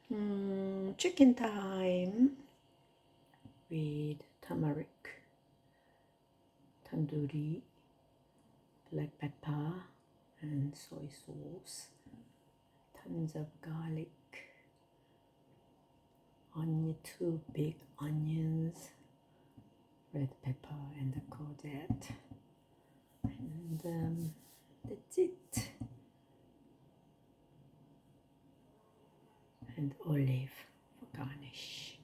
Chicken thyme with turmeric, tandoori, black pepper and soy sauce, tons of garlic, two big onions, red pepper and the courgette, and that's it. And olive for garnish.